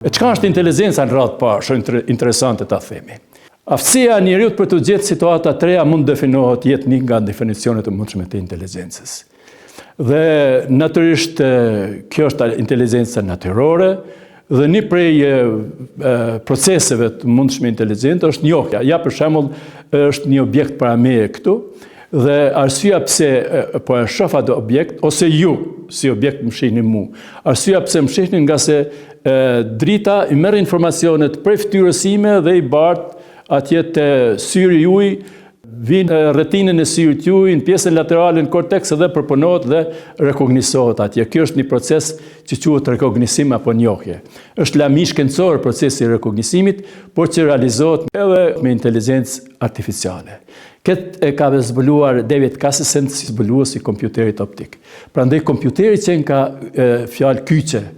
Çka është inteligenca në radhë parë, shumë interesante ta themi. Aftësia e njeriut për të gjetë situata të reja mund definohet jetë një nga definicionet e mundshme të inteligjencës. Dhe natyrisht kjo është inteligenca natyrore dhe një prej proceseve të mundshme inteligjente është njohja. Ja për shembull është një objekt para meje këtu dhe arsyeja pse po e shoh atë objekt ose ju si objekt më shihni mua. Arsyeja pse më shihni nga se drita i merr informacionet prej fytyrës ime dhe i bart atje te syri juaj, vinë retinën e syrit juaj, në pjesën laterale në korteks dhe përpunohet dhe rekognisohet atje. Kjo është një proces që quhet rekognisim apo njohje. Është lami shkencor procesi i rekognisimit, por që realizohet edhe me inteligjencë artificiale. Këtë e ka zbuluar David Cassisen si zbuluesi i kompjuterit optik. Prandaj kompjuteri që ka fjalë kyçe.